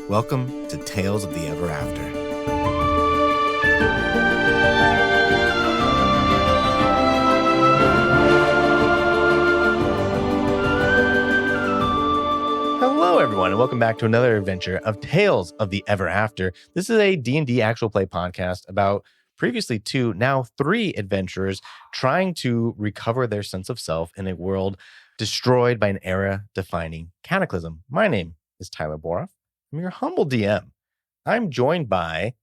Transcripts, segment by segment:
Welcome to Tales of the Ever After. Hello, everyone, and welcome back to another adventure of Tales of the Ever After. This is a D&D actual play podcast about previously 2, now 3 adventurers trying to recover their sense of self in a world destroyed by an era-defining cataclysm. My name is Tyler Boroff. I'm your humble DM. I'm joined by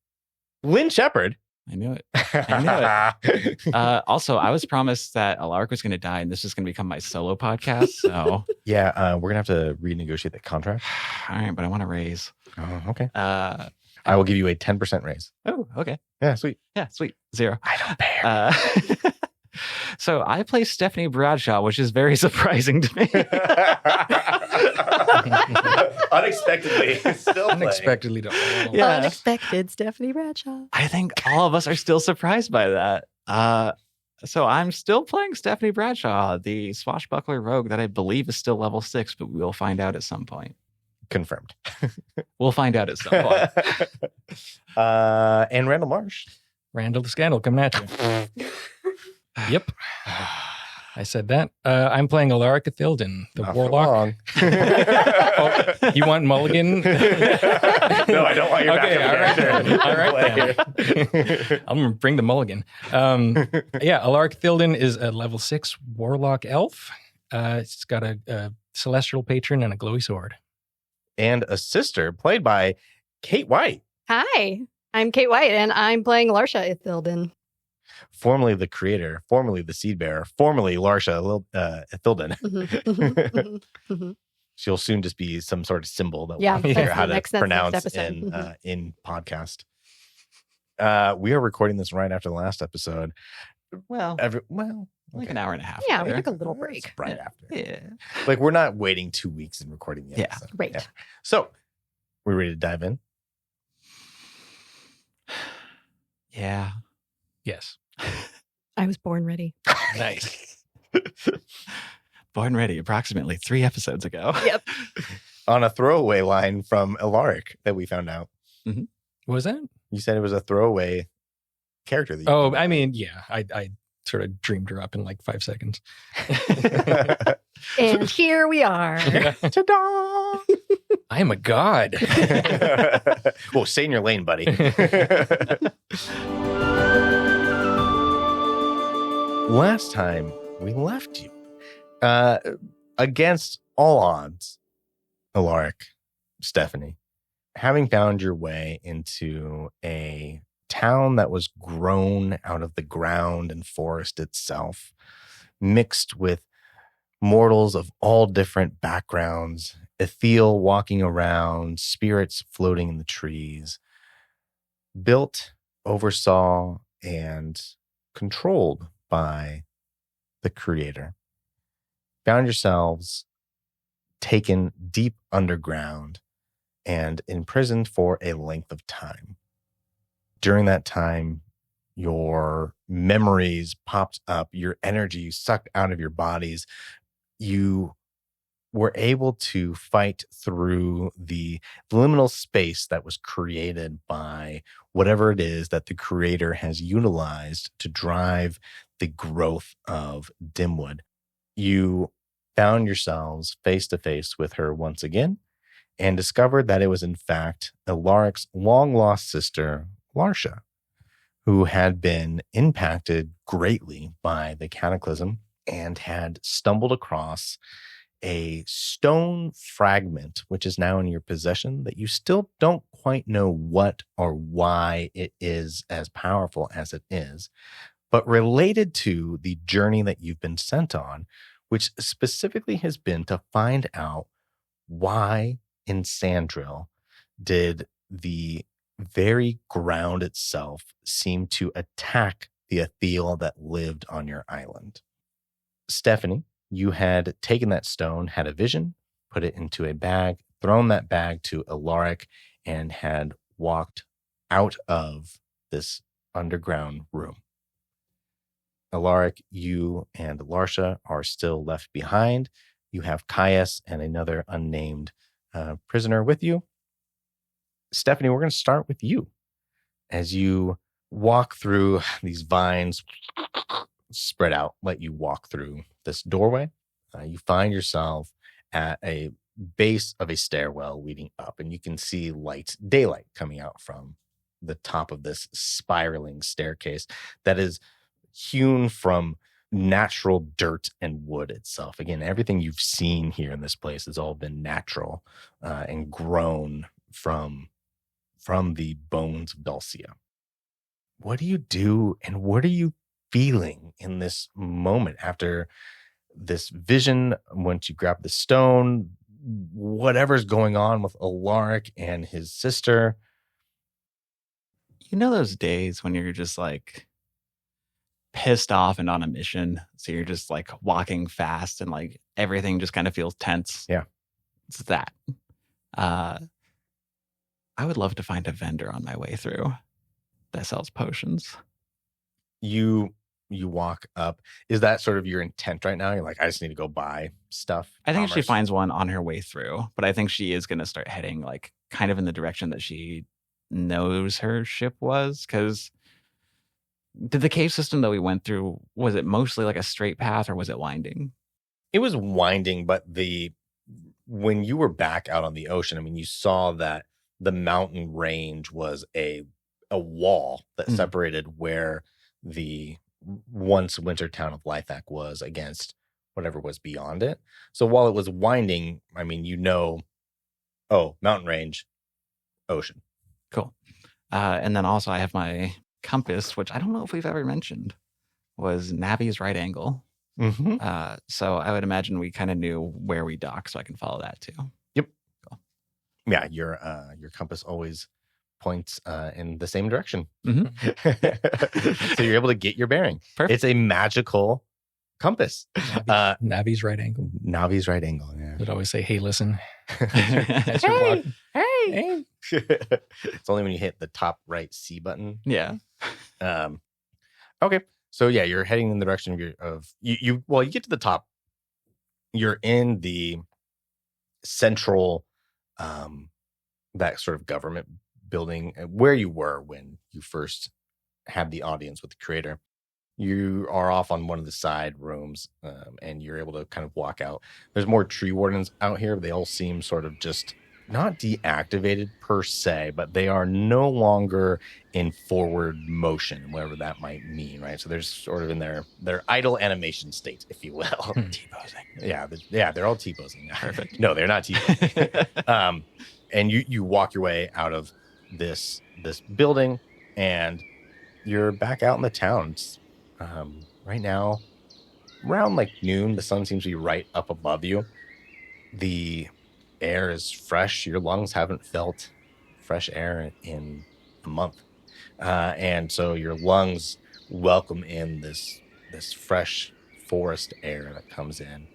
Lynn Shephard. I knew it. Also, I was promised that Alaric was going to die, and this is going to become my solo podcast. So Yeah, we're going to have to renegotiate the contract. all right, but I want to raise. Oh, okay. I will give you a 10% raise. Oh, okay. Yeah, sweet. Yeah, sweet. 0. I don't pay. So I play Stephanie Bradshaw, which is very surprising to me. Unexpectedly. Still Unexpectedly. Yeah. Unexpected Stephanie Bradshaw. I think all of us are still surprised by that. So I'm still playing Stephanie Bradshaw, the swashbuckler rogue that I believe is still level 6, but we'll find out at some point. Confirmed. We'll find out at some point. And Randall Marsh. Randall the Scandal coming at you. Yep. I said that. I'm playing Alaric Thilden, the Not warlock. Oh, you want Mulligan? No, I don't want your Okay, backup all right. character. I'm going to bring the Mulligan. Yeah, Alaric Thilden is a level 6 warlock elf. It's got a celestial patron and a glowy sword. And a sister played by Kate White. Hi, I'm Kate White, and I'm playing Dalcia Ithilden. Formerly the creator, formerly the seed bearer, formerly Dalcia Ithilden. She'll soon just be some sort of symbol that Yeah, we'll that's figure the out how to next- that's the pronounce next episode. in podcast. We are recording this right after the last episode. Well, like an hour and a half. Yeah, we later. took a little It's break. right after. Yeah. Like, we're not waiting 2 weeks and recording the Yeah. episode. Right. Yeah. So, we ready to dive in? Yeah. Yes. I was born ready. Nice. Born ready approximately 3 episodes ago. Yep. On a throwaway line from Alaric that we found out. What was that? You said it was a throwaway character. That you Oh, I mean, yeah. I sort of dreamed her up in like 5 seconds. And here we are. Ta-da! I am a god. Well, stay in your lane, buddy. Last time we left you, against all odds, Alaric, Stephanie, having found your way into a town that was grown out of the ground and forest itself, mixed with mortals of all different backgrounds, Ethiel walking around, spirits floating in the trees, built, oversaw, and controlled by the Creator. Found yourselves taken deep underground and imprisoned for a length of time. During that time, your memories popped up, your energy sucked out of your bodies. You were able to fight through the liminal space that was created by whatever it is that the Creator has utilized to drive the growth of Dimwood. You found yourselves face to face with her once again and discovered that it was in fact Alaric's long-lost sister, Dalcia, who had been impacted greatly by the cataclysm and had stumbled across a stone fragment, which is now in your possession, that you still don't quite know what or why it is as powerful as it is, but related to the journey that you've been sent on, which specifically has been to find out why in Sandrill did the very ground itself seem to attack the Ethiel that lived on your island. Stephanie, you had taken that stone, had a vision, put it into a bag, thrown that bag to Alaric, and had walked out of this underground room. Alaric, you and Dalcia are still left behind. You have Caius and another unnamed prisoner with you. Stephanie, we're going to start with you. As you walk through these vines spread out, let you walk through this doorway, you find yourself at a base of a stairwell leading up, and you can see daylight coming out from the top of this spiraling staircase that is hewn from natural dirt and wood itself. Again, everything you've seen here in this place has all been natural and grown from the bones of Dalcia. What do you do, and what are you feeling in this moment after this vision? Once you grab the stone, whatever's going on with Alaric and his sister. You know those days when you're just like pissed off and on a mission, so you're just like walking fast and like everything just kind of feels tense? Yeah. It's that. I would love to find a vendor on my way through that sells potions. You walk up. Is that sort of your intent right now? You're like, I just need to go buy stuff. I think she Commerce? finds one on her way through, but I think she is going to start heading like kind of in the direction that she knows her ship was. Because did the cave system that we went through, was it mostly like a straight path or was it winding? It was winding, but when you were back out on the ocean, I mean, you saw that the mountain range was a wall that separated where the once winter town of Lythak was against whatever was beyond it. So while it was winding, I mean, mountain range, ocean. Cool. And then also I have my compass, which I don't know if we've ever mentioned, was Navi's right angle. Mm-hmm. So I would imagine we kind of knew where we dock, so I can follow that too. Yep. Cool. Yeah, your compass always points in the same direction. Mm-hmm. So you're able to get your bearing. Perfect. It's a magical compass. Navi's right angle. Navi's right angle. Yeah. I'd always say, hey, listen. As you're walking. Hey. It's only when you hit the top right C button. Yeah. Okay. So yeah, you're heading in the direction you get to the top. You're in the central, that sort of government building where you were when you first had the audience with the creator. You are off on one of the side rooms, and you're able to kind of walk out. There's more tree wardens out here. They all seem sort of just not deactivated per se, but they are no longer in forward motion, whatever that might mean, right? So they're sort of in their idle animation state, if you will. T-posing. Yeah, they're all T-posing. Perfect. No, they're not T-posing. And you walk your way out of this building, and you're back out in the town. Right now, around like noon, the sun seems to be right up above you. The air is fresh. Your lungs haven't felt fresh air in a month. And so your lungs welcome in this fresh forest air that comes in.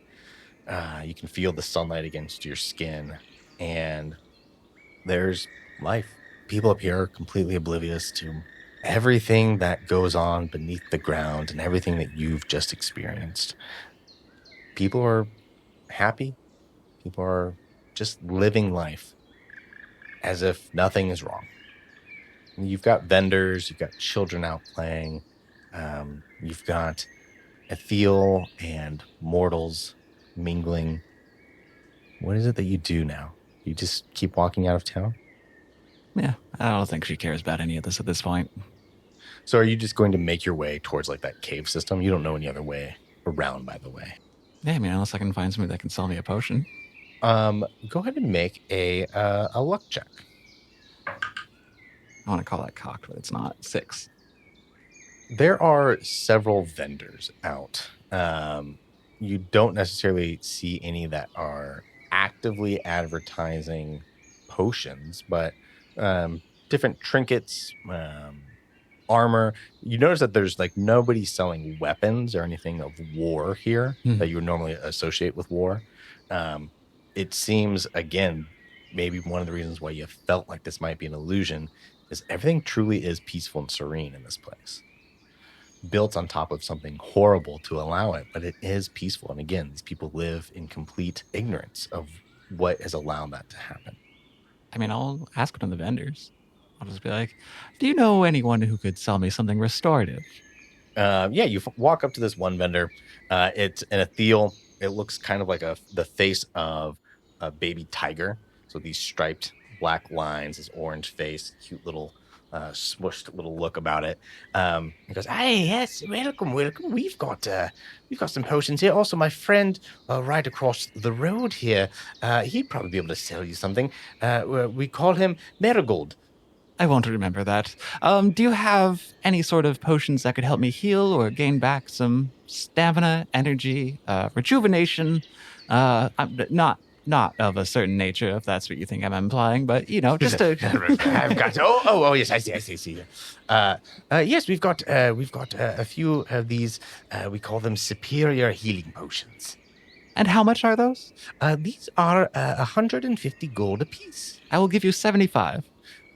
You can feel the sunlight against your skin, and there's life. People up here are completely oblivious to everything that goes on beneath the ground and everything that you've just experienced. People are happy. People are just living life as if nothing is wrong. You've got vendors, you've got children out playing, you've got Ethiel and mortals mingling. What is it that you do now? You just keep walking out of town? Yeah, I don't think she cares about any of this at this point. So are you just going to make your way towards like that cave system? You don't know any other way around, by the way. Yeah, I mean, unless I can find somebody that can sell me a potion. Go ahead and make a luck check. I want to call that cocked, but it's not. 6. There are several vendors out. You don't necessarily see any that are actively advertising potions, but different trinkets, armor. You notice that there's like nobody selling weapons or anything of war here that you would normally associate with war. It seems, again, maybe one of the reasons why you felt like this might be an illusion is everything truly is peaceful and serene in this place. Built on top of something horrible to allow it, but it is peaceful. And again, these people live in complete ignorance of what has allowed that to happen. I mean, I'll ask one of the vendors. I'll just be like, do you know anyone who could sell me something restorative? You walk up to this one vendor. It's an ethereal. It looks kind of like the face of a baby tiger. So these striped black lines, this orange face, cute little smushed little look about it. He goes, "Hey, yes, welcome. We've got some potions here. Also, my friend right across the road here, he'd probably be able to sell you something. We call him Marigold." I won't remember that. Do you have any sort of potions that could help me heal or gain back some stamina, energy, rejuvenation? I'm not of a certain nature, if that's what you think I'm implying, but just to. I've got. Oh, yes, I see. Yes, we've got a few of these. We call them superior healing potions. And how much are those? These are 150 gold apiece. I will give you 75.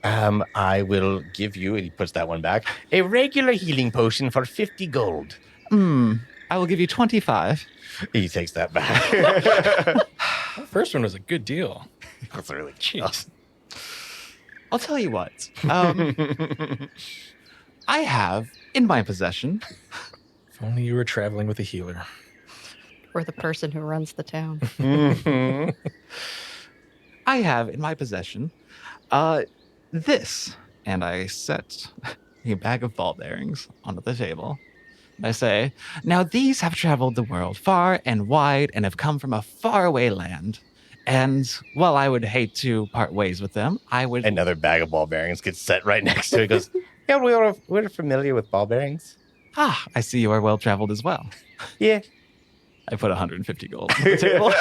I will give you, and he puts that one back, a regular healing potion for 50 gold. I will give you 25. He takes that back. The first one was a good deal. That's really Jeez. I'll tell you what. I have in my possession. If only you were traveling with a healer. Or the person who runs the town. I have in my possession this, and I set a bag of ball bearings onto the table. I say, now these have traveled the world far and wide and have come from a faraway land. And while I would hate to part ways with them, I would... Another bag of ball bearings gets set right next to it. He goes, yeah, we're familiar with ball bearings. Ah, I see you are well traveled as well. Yeah. I put 150 gold on the table.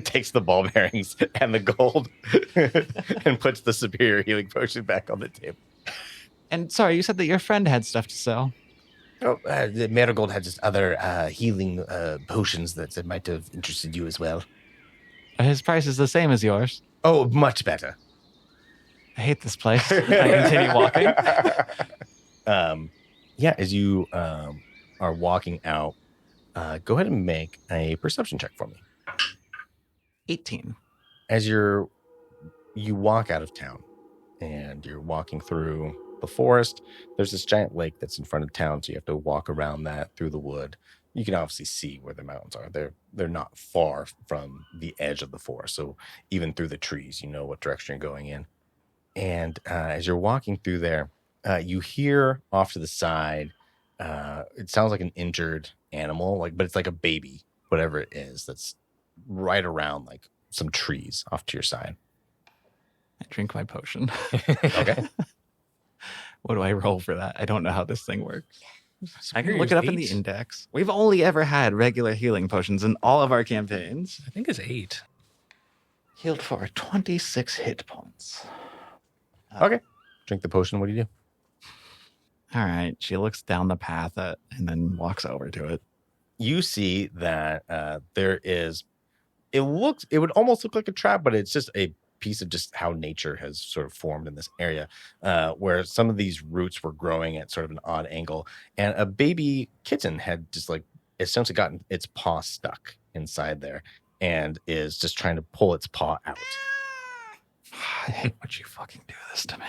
Takes the ball bearings and the gold and puts the superior healing potion back on the table. And sorry, you said that your friend had stuff to sell. Oh, the Marigold had just other healing potions that might have interested you as well. His price is the same as yours. Oh, much better. I hate this place. I continue walking. As you are walking out, go ahead and make a perception check for me. 18. As you walk out of town and you're walking through the forest, there's this giant lake that's in front of town, so you have to walk around that through the wood. You can obviously see where the mountains are. They're not far from the edge of the forest, so even through the trees, you know what direction you're going in. And as you're walking through there, you hear off to the side, it sounds like an injured animal, but it's like a baby, whatever it is, that's right around like some trees off to your side. I drink my potion. Okay. What do I roll for that? I don't know how this thing works. I can Superior's look it up in the 8. index. We've only ever had regular healing potions in all of our campaigns. I think it's 8. Healed for 26 hit points. Okay. Drink the potion. What do you do? All right. She looks down the path and then walks over to it. You see that there is, it would almost look like a trap, but it's just a piece of just how nature has sort of formed in this area, where some of these roots were growing at sort of an odd angle, and a baby kitten had just essentially gotten its paw stuck inside there and is just trying to pull its paw out. I hate when you fucking do this to me.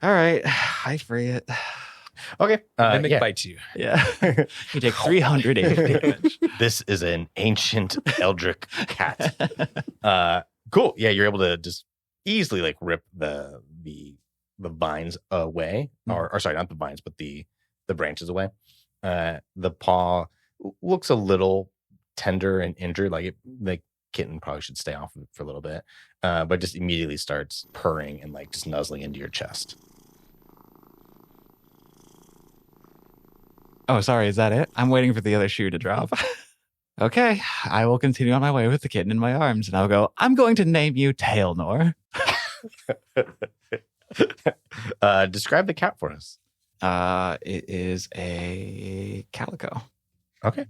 All right. I free it. Okay. Mimic bites you. Yeah. You take 380 damage. This is an ancient eldritch cat. Cool. Yeah, you're able to just easily rip the vines away, or sorry, not the vines, but the branches away. The paw looks a little tender and injured, the kitten probably should stay off of it for a little bit, but just immediately starts purring and just nuzzling into your chest. Oh, sorry. Is that it? I'm waiting for the other shoe to drop. Okay. I will continue on my way with the kitten in my arms, and I'll go, I'm going to name you Tailnor. Describe the cat for us. It is a calico. Okay.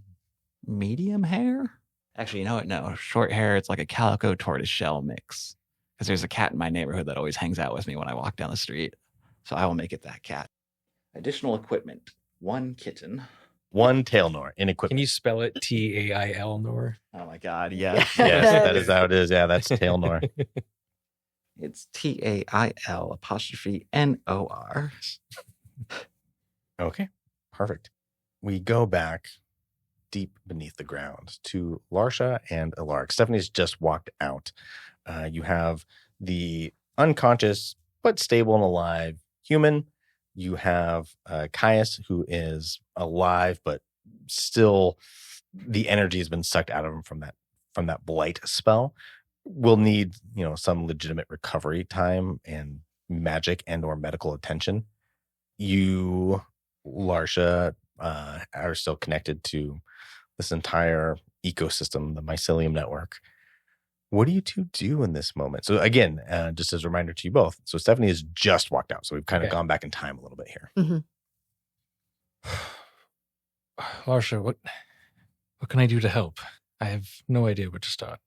Medium hair? Actually, you know what? No, short hair. It's like a calico tortoiseshell mix. Because there's a cat in my neighborhood that always hangs out with me when I walk down the street. So I will make it that cat. Additional equipment. 1 kitten. One Tailnor in Can equipment. you spell it Tail Nor? Oh my God, yes. Yes, that is how it is. Yeah, that's Tailnor. It's TAIL''NOR. Okay, perfect. We go back deep beneath the ground to Larcia and Alaric. Stephanie's just walked out. You have the unconscious but stable and alive human. You have Caius, who is alive, but still the energy has been sucked out of him from that blight spell. Will need, some legitimate recovery time and magic and or medical attention. You, Larcia, are still connected to this entire ecosystem, the mycelium network. What do you two do in this moment? So again, just as a reminder to you both, so Stephanie has just walked out. So we've kind of gone back in time a little bit here. Mhm. Larcia, what can I do to help? I have no idea where to start.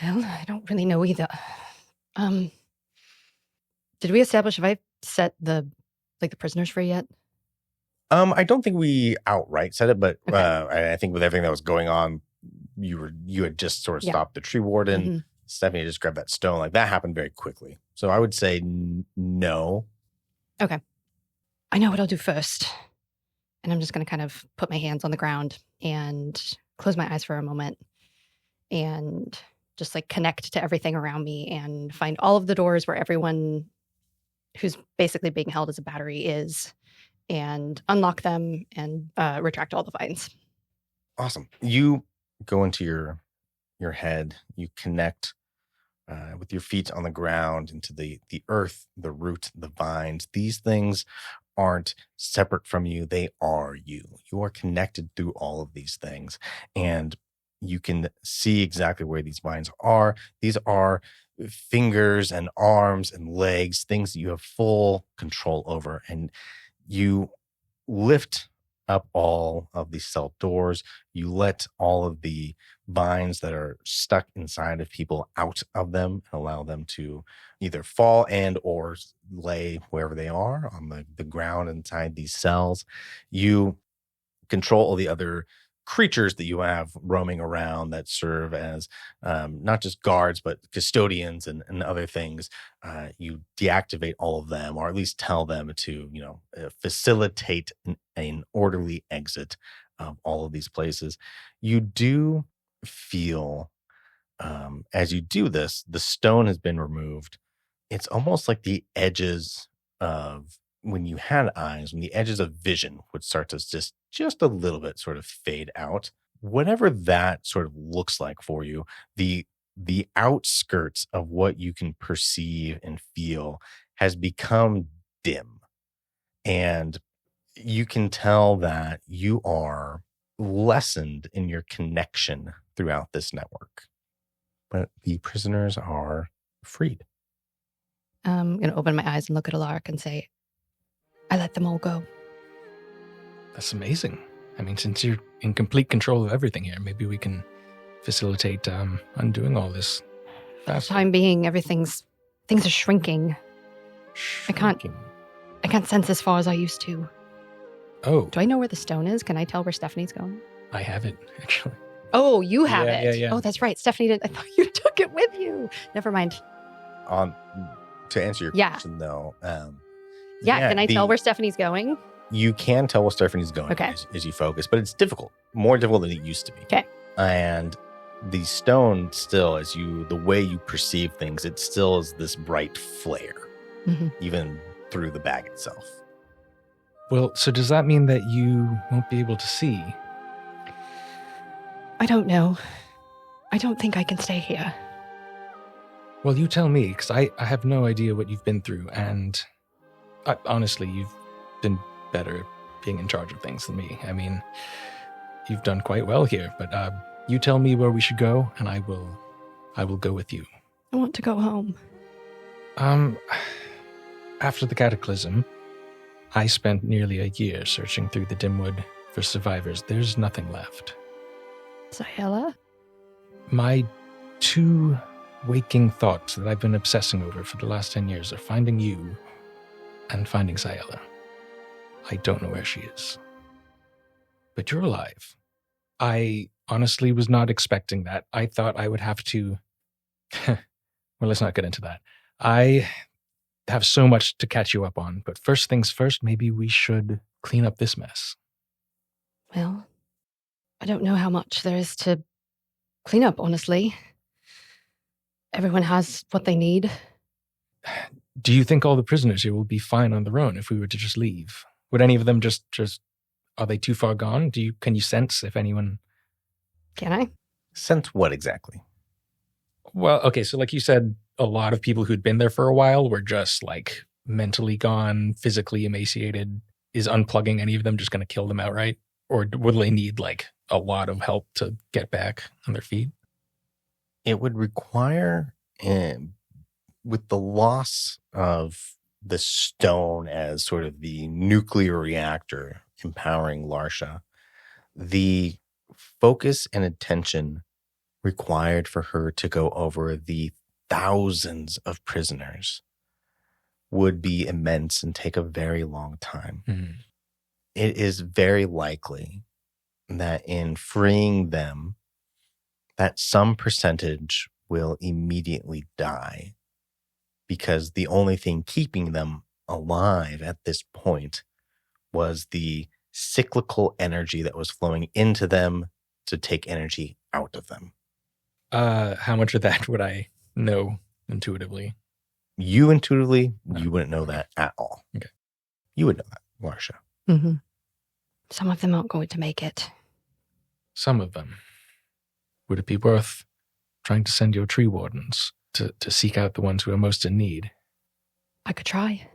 Well, I don't really know either. Did we establish if I set the prisoners free yet? I don't think we outright said it, but Okay. I think with everything that was going on, you had just sort of stopped the tree warden. Mhm. Stephanie just grabbed that stone. Like that happened very quickly. So I would say no. Okay. I know what I'll do first. And I'm just going to kind of put my hands on the ground and close my eyes for a moment and just like connect to everything around me and find all of the doors where everyone who's basically being held as a battery is and unlock them and retract all the vines. Awesome. You go into your head. You connect with your feet on the ground into the earth, the root, the vines. These things aren't separate from you. They are you. You are connected through all of these things. And you can see exactly where these vines are. These are fingers and arms and legs, things that you have full control over. And you lift up all of these cell doors. You let all of the vines that are stuck inside of people out of them and allow them to either fall and or lay wherever they are on the ground inside these cells. You control all the other creatures that you have roaming around that serve as not just guards, but custodians and other things. You deactivate all of them, or at least tell them to, facilitate an orderly exit of all of these places. You do feel, as you do this, the stone has been removed. It's almost like the edges of when you had eyes, when the edges of vision would start to just a little bit sort of fade out. Whatever that sort of looks like for you, the outskirts of what you can perceive and feel has become dim. And you can tell that you are lessened in your connection throughout this network. But the prisoners are freed. I'm going to open my eyes and look at Alaric and say, I let them all go. That's amazing. I mean, since you're in complete control of everything here, maybe we can facilitate undoing all this. For the time being, things are shrinking. I can't sense as far as I used to. Oh. Do I know where the stone is? Can I tell where Stephanie's going? I have it, actually. Oh, you have it. Yeah. Oh, that's right. Stephanie did. I thought you took it with you. Never mind. To answer your question, though. Can I tell where Stephanie's going? You can tell where Stephanie's going as you focus, but it's difficult. More difficult than it used to be. Okay. And the stone still, the way you perceive things, it still is this bright flare, even through the bag itself. Well, so does that mean that you won't be able to see? I don't know. I don't think I can stay here. Well, you tell me, because I have no idea what you've been through, and honestly, you've been better at being in charge of things than me. I mean, you've done quite well here, but you tell me where we should go, and I will go with you. I want to go home. After the cataclysm, I spent nearly a year searching through the Dimwood for survivors. There's nothing left. Sayela? My two waking thoughts that I've been obsessing over for the last 10 years are finding you and finding Sayela. I don't know where she is. But you're alive. I honestly was not expecting that. I thought I would have to... Well, let's not get into that. I have so much to catch you up on, but first things first, maybe we should clean up this mess. Well, I don't know how much there is to clean up, honestly. Everyone has what they need. Do you think all the prisoners here will be fine on their own if we were to just leave? Would any of them just are they too far gone? Can you sense if anyone... Can I? Sense what exactly? Well, okay, so like you said, a lot of people who'd been there for a while were just like mentally gone, physically emaciated. Is unplugging any of them just going to kill them outright? Or would they need like a lot of help to get back on their feet? It would require, with the loss of the stone as sort of the nuclear reactor empowering Dalcia, the focus and attention required for her to go over the thousands of prisoners would be immense and take a very long time. Mm-hmm. It is very likely that in freeing them, that some percentage will immediately die, because the only thing keeping them alive at this point was the cyclical energy that was flowing into them to take energy out of them. How much of that would I know intuitively? You intuitively, you wouldn't know that at all. Okay. You would know that, Dalcia. Mm-hmm. Some of them aren't going to make it. Some of them. Would it be worth trying to send your tree wardens to seek out the ones who are most in need? I could try.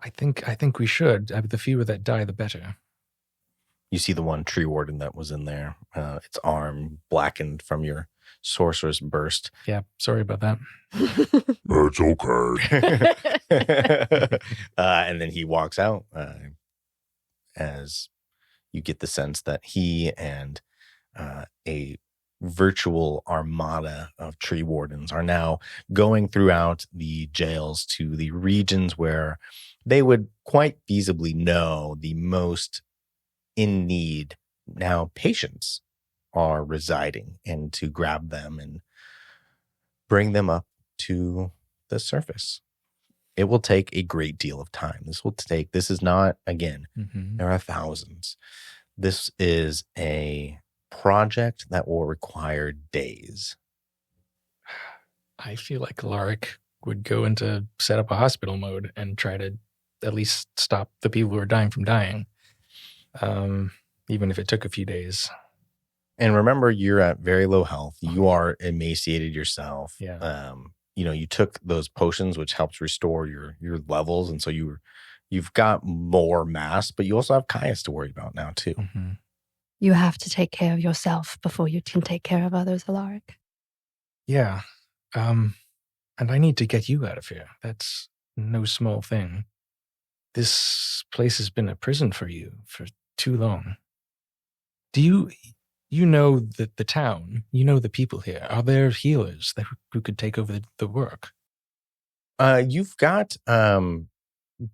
I think we should. The fewer that die, the better. You see the one tree warden that was in there, its arm blackened from your sorceress burst. Yeah, sorry about that. It's okay. And then he walks out as you get the sense that he and a virtual armada of tree wardens are now going throughout the jails to the regions where they would quite feasibly know the most in need now patients are residing, and to grab them and bring them up to the surface. It will take a great deal of time. This is not, again, there are thousands. This is a project that will require days. I feel like Alaric would go into set up a hospital mode and try to at least stop the people who are dying from dying. Even if it took a few days. And remember, you're at very low health. You are emaciated yourself. Yeah. You took those potions, which helps restore your levels. And so you've got more mass, but you also have Caius to worry about now too. Mm-hmm. You have to take care of yourself before you can take care of others, Alaric. Yeah. And I need to get you out of here. That's no small thing. This place has been a prison for you for too long. Do you know the town? You know the people here. Are there healers who could take over the work? You've got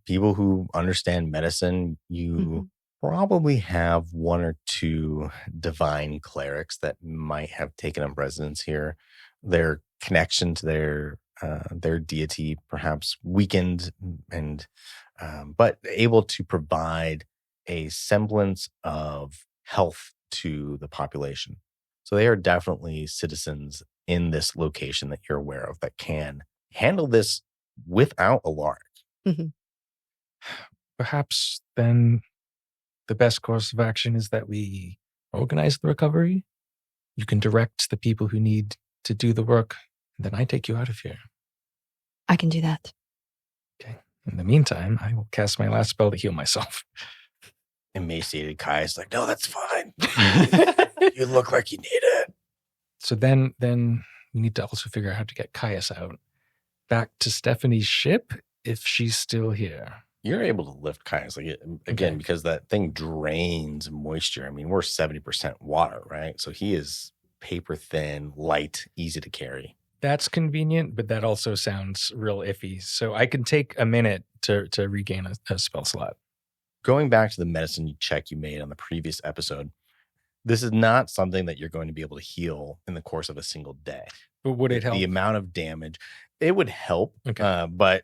people who understand medicine. You probably have one or two divine clerics that might have taken up residence here. Their connection to their deity perhaps weakened, and but able to provide a semblance of health to the population. So they are definitely citizens in this location that you're aware of that can handle this without Alaric. Mm-hmm. Perhaps then the best course of action is that we organize the recovery. You can direct the people who need to do the work, and then I take you out of here. I can do that. Okay. In the meantime, I will cast my last spell to heal myself. Emaciated Caius like, no, that's fine. You look like you need it. So then we need to also figure out how to get Caius out. Back to Stephanie's ship, if she's still here. You're able to lift Caius again, because that thing drains moisture. I mean, we're 70% water, right? So he is paper thin, light, easy to carry. That's convenient, but that also sounds real iffy. So I can take a minute to regain a spell slot. Going back to the medicine check you made on the previous episode, this is not something that you're going to be able to heal in the course of a single day. But would it help? The amount of damage, it would help, Okay. but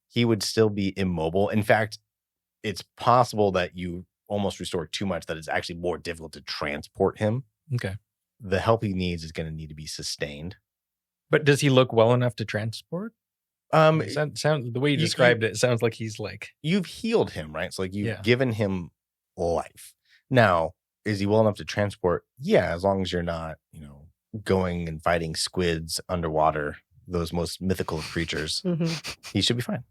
he would still be immobile. In fact, it's possible that you almost restore too much that it's actually more difficult to transport him. Okay. The help he needs is going to need to be sustained. But does he look well enough to transport? The way you you- described it sounds like he's like, You've healed him, right? So like you've Yeah. given him life. Now, is he well enough to transport? Yeah, as long as you're not, going and fighting squids underwater, those most mythical of creatures, he should be fine.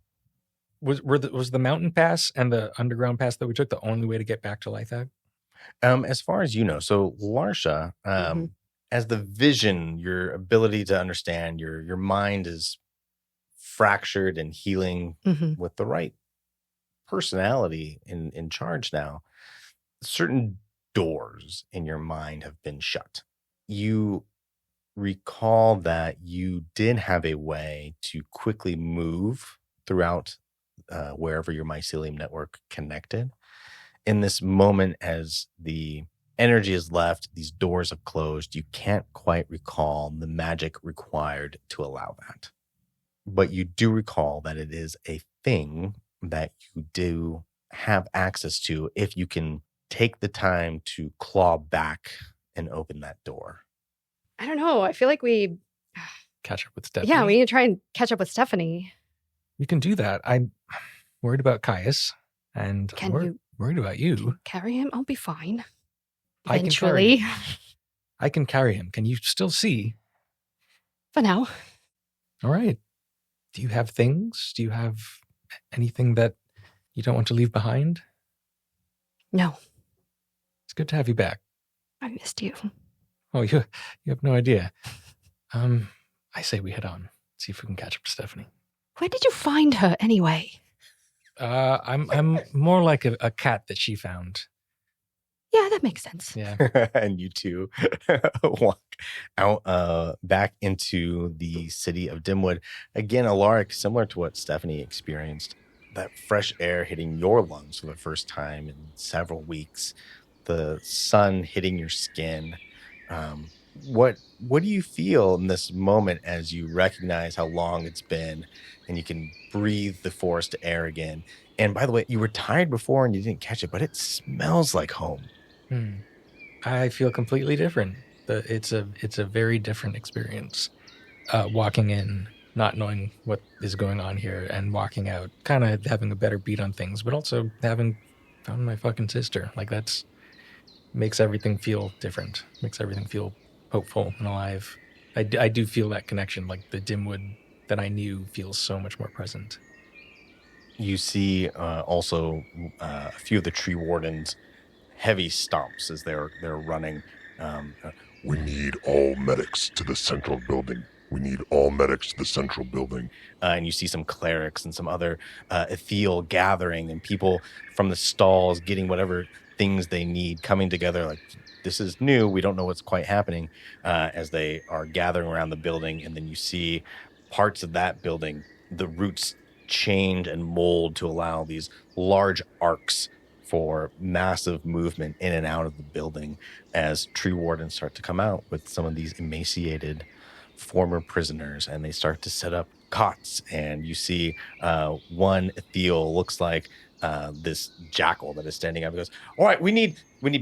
was the mountain pass and the underground pass that we took the only way to get back to Lythag? As far as you know, so Larcia, as the vision, your ability to understand, your mind is fractured and healing with the right personality in charge now. Certain doors in your mind have been shut. You recall that you did have a way to quickly move throughout wherever your mycelium network connected. In this moment, as the energy is left, these doors have closed, you can't quite recall the magic required to allow that. But you do recall that it is a thing that you do have access to if you can take the time to claw back and open that door. I don't know. I feel like we Catch up with Stephanie. we need to try and catch up with Stephanie. We can do that. I'm worried about Caius, and Can I'm you worried about you. carry him? I'll be fine. I can carry Eventually. I can carry him. Can you still see? For now. All right. Do you have things? Do you have anything that you don't want to leave behind? No. It's good to have you back. I missed you. Oh, you have no idea. I say we head on. See if we can catch up to Stephanie. Where did you find her anyway? I'm more like a cat that she found. Yeah, that makes sense. Yeah. And you two walk out back into the city of Dimwood. Again, Alaric, similar to what Stephanie experienced, that fresh air hitting your lungs for the first time in several weeks, the sun hitting your skin. What do you feel in this moment as you recognize how long it's been and you can breathe the forest air again? And by the way, you were tired before and you didn't catch it, but it smells like home. I feel completely different. It's a very different experience. Walking in, not knowing what is going on here, and walking out, kind of having a better beat on things, but also having found my fucking sister. Like that's makes everything feel different. Makes everything feel hopeful and alive. I do feel that connection. Like the Dimwood that I knew feels so much more present. You see also a few of the tree wardens, heavy stomps as they're running. We need all medics to the central building. We need all medics to the central building. And you see some clerics and some other ethereal gathering and people from the stalls getting whatever things they need, coming together like, this is new, we don't know what's quite happening, as they are gathering around the building. And then you see parts of that building, the roots change and mold to allow these large arcs for massive movement in and out of the building as tree wardens start to come out with some of these emaciated former prisoners, and they start to set up cots. And you see one ethereal looks like this jackal that is standing up. He goes, all right, we need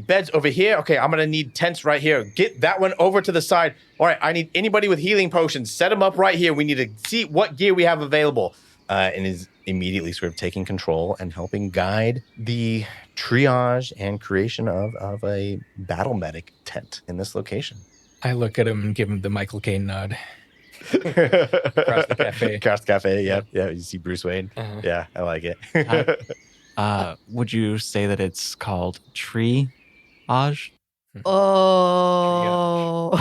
beds over here. Okay, I'm gonna need tents right here. Get that one over to the side. All right, I need anybody with healing potions. Set them up right here. We need to see what gear we have available. And is immediately sort of taking control and helping guide the triage and creation of a battle medic tent in this location. I look at him and give him the Michael Caine nod. Across the cafe. Across the cafe, yeah. You see Bruce Wayne. Uh-huh. Yeah, I like it. Would you say that it's called Treeage? Oh.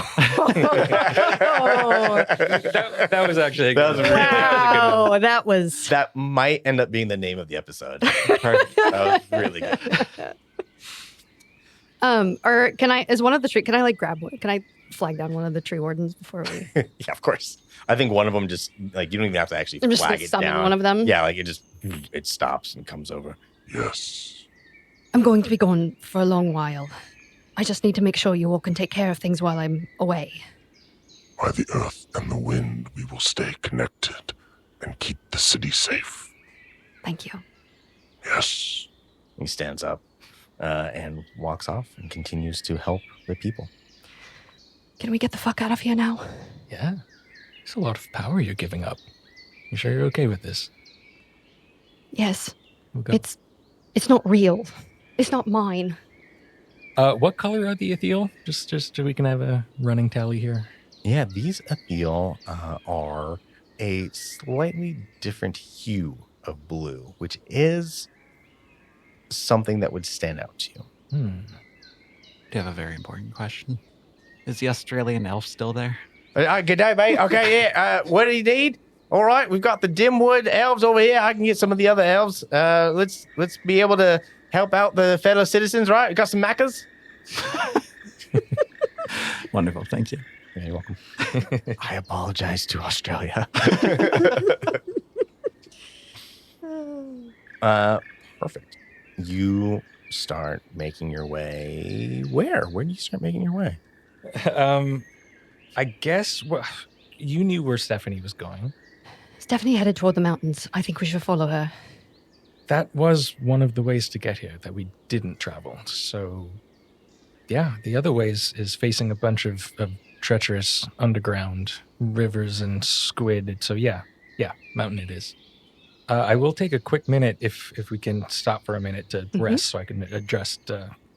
that was actually a That was good really one. Wow. That was. That might end up being the name of the episode. That was really good. Or can I like grab one? Can I flag down one of the tree wardens before we? Yeah, of course. I think one of them just, like, you don't even have to actually I'm just flag gonna it summon down. one of them. Yeah, like it stops and comes over. Yes. I'm going to be gone for a long while. I just need to make sure you all can take care of things while I'm away. By the earth and the wind, we will stay connected and keep the city safe. Thank you. Yes. He stands up and walks off and continues to help the people. Can we get the fuck out of here now? Yeah. It's a lot of power you're giving up. You sure you're okay with this? Yes. We'll go. It's not real. It's not mine. What color are the Ethiel? Just so we can have a running tally here. Yeah, these Ethiel are a slightly different hue of blue, which is something that would stand out to you. Do you have a very important question? Is the Australian elf still there? Good day, mate. Okay, yeah. What do you need? All right, we've got the Dimwood elves over here. I can get some of the other elves. Let's be able to help out the fellow citizens, right? We got some macas. Wonderful, thank you. Yeah, you're welcome. I apologize to Australia. Perfect. You start making your way where? Where do you start making your way? I guess you knew where Stephanie was going. Stephanie headed toward the mountains. I think we should follow her. That was one of the ways to get here that we didn't travel. So, yeah, the other ways is facing a bunch of treacherous underground rivers and squid. So, yeah, mountain it is. I will take a quick minute if we can stop for a minute to rest so I can adjust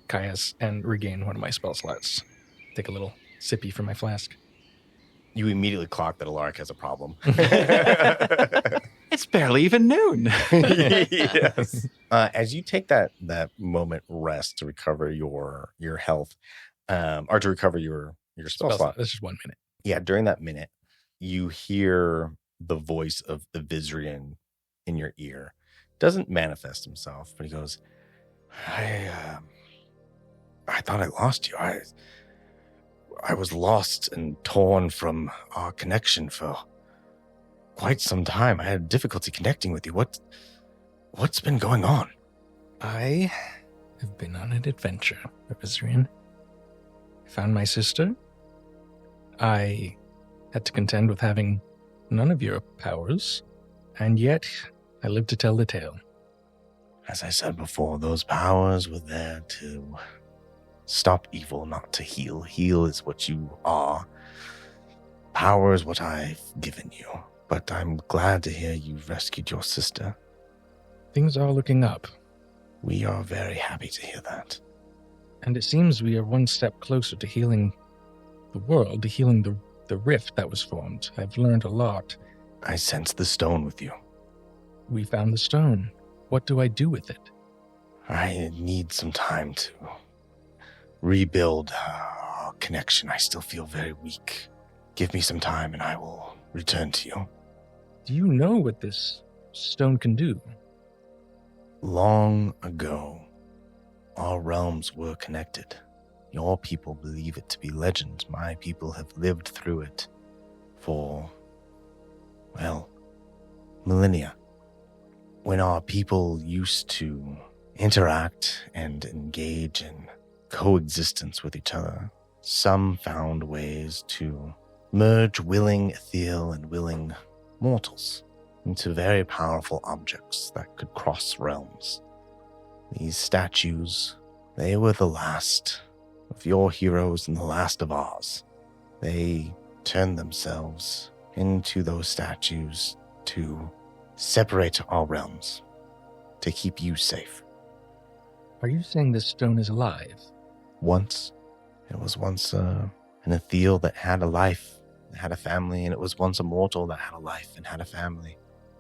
Kaya's and regain one of my spell slots. Take a little sippy from my flask. You immediately clock that Alaric has a problem. It's barely even noon. Yes. As you take that moment rest to recover your health, or to recover your spell slot. That's just 1 minute. Yeah, during that minute, you hear the voice of the Vizrian in your ear. Doesn't manifest himself, but he goes, I thought I lost you. I was lost and torn from our connection for quite some time. I had difficulty connecting with you. What's been going on? I have been on an adventure, Vizrian. I found my sister. I had to contend with having none of your powers, and yet I lived to tell the tale. As I said before, those powers were there to stop evil, not to heal. Heal is what you are. Power is what I've given you. But I'm glad to hear you've rescued your sister. Things are looking up. We are very happy to hear that. And it seems we are one step closer to healing the world, to healing the rift that was formed. I've learned a lot. I sense the stone with you. We found the stone. What do I do with it? I need some time to rebuild our connection. I still feel very weak. Give me some time and I will return to you. Do you know what this stone can do? Long ago, our realms were connected. Your people believe it to be legend. My people have lived through it for, well, millennia. When our people used to interact and engage in coexistence with each other, some found ways to merge willing ethereal and willing mortals into very powerful objects that could cross realms. These statues, they were the last of your heroes and the last of ours. They turned themselves into those statues to separate our realms, to keep you safe. Are you saying this stone is alive? Once, it was once an ethereal that had a life, had a family, and it was once a mortal that had a life and had a family.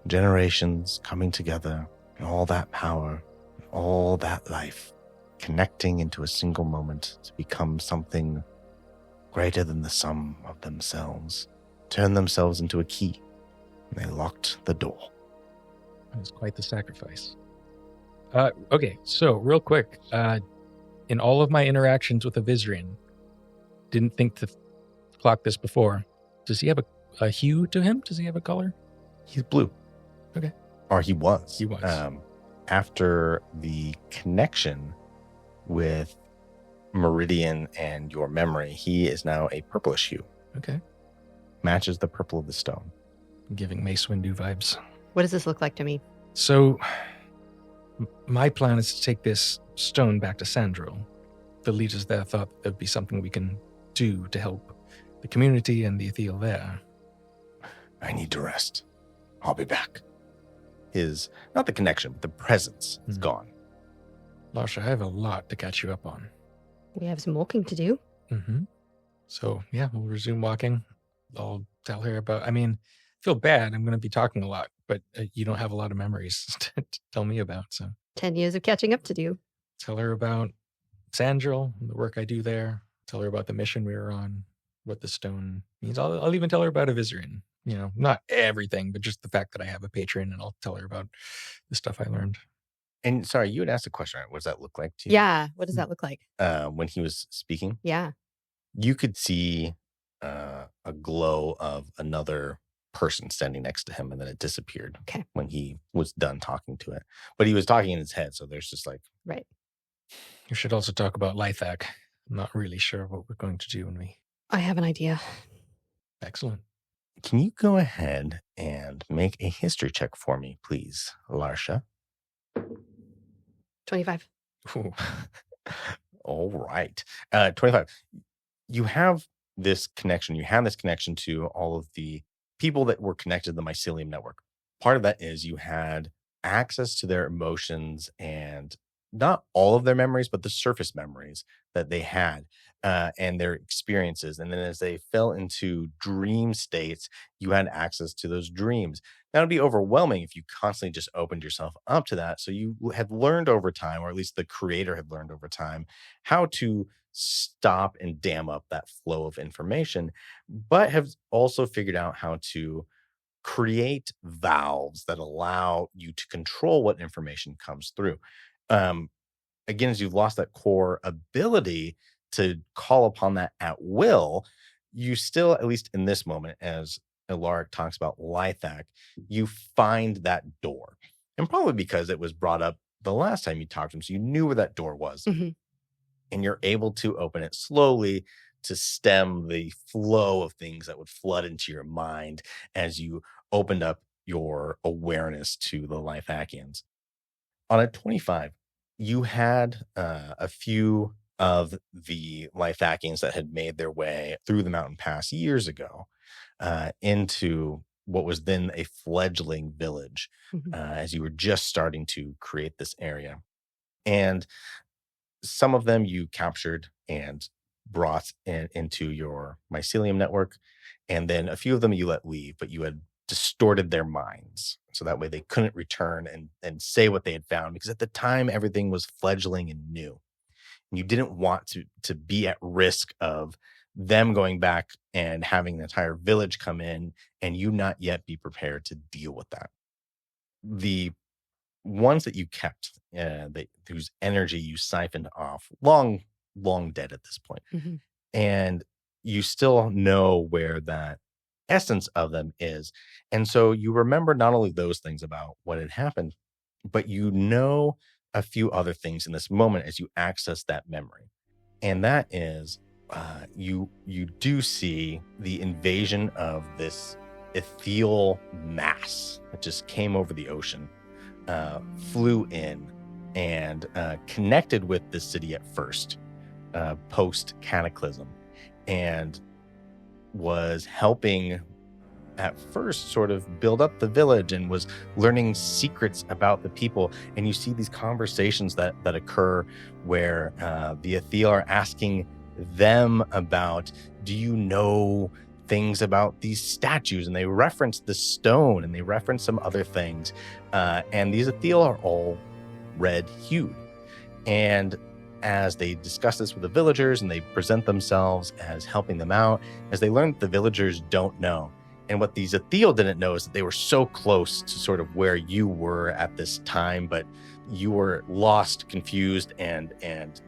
Generations coming together, and all that power, and all that life, connecting into a single moment to become something greater than the sum of themselves, turned themselves into a key, and they locked the door. That was quite the sacrifice. Okay, so real quick, in all of my interactions with a Vizrian, didn't think to clock this before. Does he have a hue to him? Does he have a color? He's blue. Okay. Or he was. He was. after the connection with Meridian and your memory, he is now a purplish hue. Okay. Matches the purple of the stone. Giving Mace Windu vibes. What does this look like to me? So, my plan is to take this stone back to Sandril. The leaders there thought there'd be something we can do to help the community and the Athel there. I need to rest. I'll be back. His, not the connection, but the presence is gone. Dalcia, I have a lot to catch you up on. We have some walking to do. Mm-hmm. So, yeah, we'll resume walking. I'll tell her about, I feel bad. I'm going to be talking a lot, but you don't have a lot of memories to tell me about. So 10 years of catching up to do. tell her about Sandril, the work I do there. Tell her about the mission we were on, what the stone means. I'll even tell her about Avizarin. Not everything, but just the fact that I have a patron, and I'll tell her about the stuff I learned. And sorry, you had asked a question, right? What does that look like to you? Yeah. What does that look like? When he was speaking, Yeah. you could see a glow of another person standing next to him, and then it disappeared when he was done talking to it. But he was talking in his head, so there's just like... Right. You should also talk about Lythak. I'm not really sure what we're going to do when we... I have an idea. Excellent. Can you go ahead and make a history check for me, please, Dalcia? 25. Ooh. All right. 25. You have this connection. You have this connection to all of the people that were connected to the mycelium network. Part of that is you had access to their emotions and not all of their memories, but the surface memories that they had and their experiences. And then as they fell into dream states, you had access to those dreams. That would be overwhelming if you constantly just opened yourself up to that. So you had learned over time, or at least the creator had learned over time, how to stop and dam up that flow of information, but have also figured out how to create valves that allow you to control what information comes through. Again, as you've lost that core ability to call upon that at will, you still, at least in this moment, as Alaric talks about Lythak, you find that door. And probably because it was brought up the last time you talked to him, so you knew where that door was. Mm-hmm. And you're able to open it slowly to stem the flow of things that would flood into your mind as you opened up your awareness to the Lythakians. On a 25, you had a few of the Lythakians that had made their way through the mountain pass years ago into what was then a fledgling village as you were just starting to create this area. And some of them you captured and brought into your mycelium network. And then a few of them you let leave, but you had distorted their minds. So that way they couldn't return and say what they had found, because at the time everything was fledgling and new. And you didn't want to be at risk of them going back and having the entire village come in and you not yet be prepared to deal with that. The ones that you kept, whose energy you siphoned off, long dead at this point. Mm-hmm. And you still know where that essence of them is. And so you remember not only those things about what had happened, but you know a few other things in this moment as you access that memory. And that is you do see the invasion of this ethereal mass that just came over the ocean, flew in and connected with the city at first, post cataclysm, and was helping at first sort of build up the village and was learning secrets about the people. And you see these conversations that occur where the Athel are asking them about, do you know things about these statues? And they reference the stone and they reference some other things. And these Athel are all red-hued. And as they discuss this with the villagers and they present themselves as helping them out, as they learn that the villagers don't know. And what these Athel didn't know is that they were so close to sort of where you were at this time, but you were lost, confused, and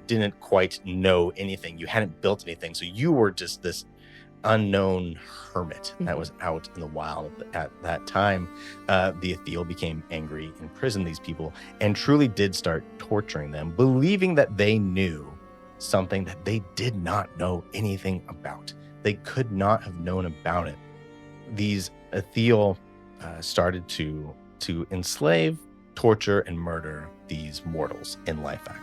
didn't quite know anything. You hadn't built anything. So you were just this unknown hermit that was out in the wild at that time, the Athel became angry, imprisoned these people, and truly did start torturing them, believing that they knew something that they did not know anything about. They could not have known about it. These Athel started to enslave, torture, and murder these mortals in Lifac.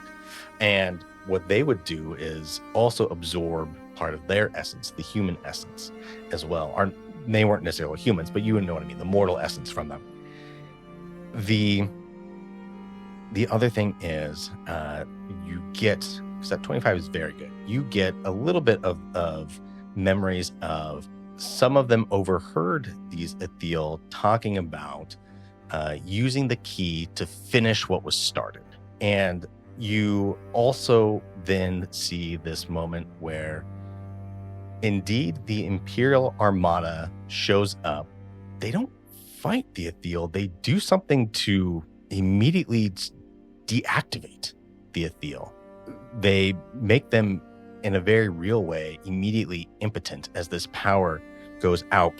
And what they would do is also absorb part of their essence, the human essence as well. They weren't necessarily humans, but you know what I mean, the mortal essence from them. The other thing is you get, step 25 is very good. You get a little bit of memories of some of them overheard these Athel talking about using the key to finish what was started. And you also then see this moment where indeed the Imperial Armada shows up. They don't fight the Athel. They do something to immediately deactivate the Athel. They make them, in a very real way, immediately impotent as this power goes out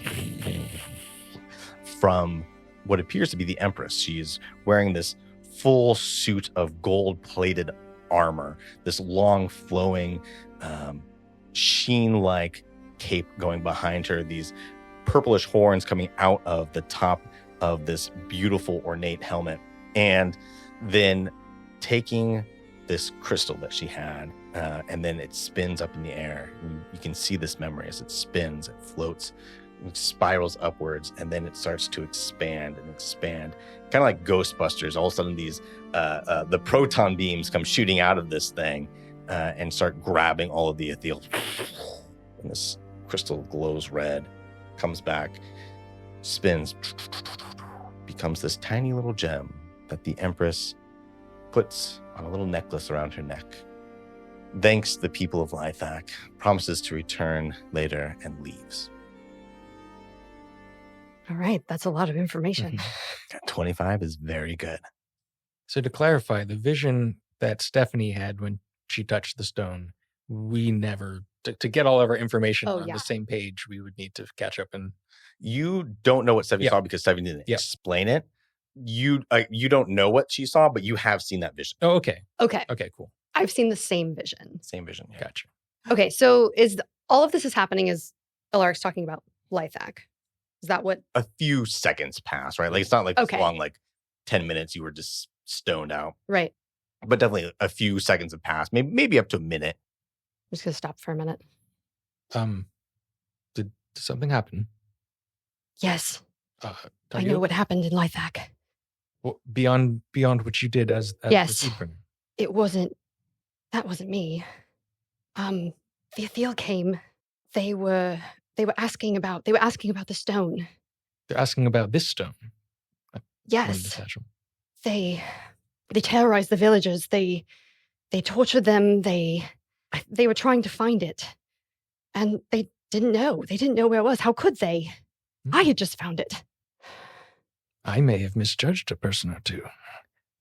from what appears to be the Empress. She is wearing this full suit of gold-plated armor, this long, flowing, sheen-like cape going behind her, these purplish horns coming out of the top of this beautiful, ornate helmet, and then taking this crystal that she had, and then it spins up in the air. You can see this memory as it spins, it floats, it spirals upwards, and then it starts to expand and expand, kind of like Ghostbusters. All of a sudden, these the proton beams come shooting out of this thing and start grabbing all of the Athel. And this crystal glows red, comes back, spins, becomes this tiny little gem that the Empress puts on a little necklace around her neck. Thanks the people of Lithac, promises to return later, and leaves. All right, that's a lot of information. 25 is very good. So to clarify, the vision that Stephanie had when she touched the stone, we never, to get all of our information on the same page, we would need to catch up. And you don't know what Stephanie saw because Stephanie didn't explain it. You don't know what she saw, but you have seen that vision. Oh, okay. Okay, cool. I've seen the same vision. Same vision. Yeah. Gotcha. Okay, so all of this is happening as Alaric's talking about Lithac. Is that what? A few seconds pass, right? Like it's not like this long, like 10 minutes you were just stoned out. Right. But definitely a few seconds have passed, maybe up to a minute. I'm just going to stop for a minute. Did something happen? Yes. I know what happened in Lithac. Well, beyond what you did as yes. the Seedbringer. That wasn't me. The Athel came. They were asking about the stone. They're asking about this stone. Yes. They terrorized the villagers. They tortured them. They were trying to find it. And they didn't know. They didn't know where it was. How could they? I had just found it. I may have misjudged a person or two.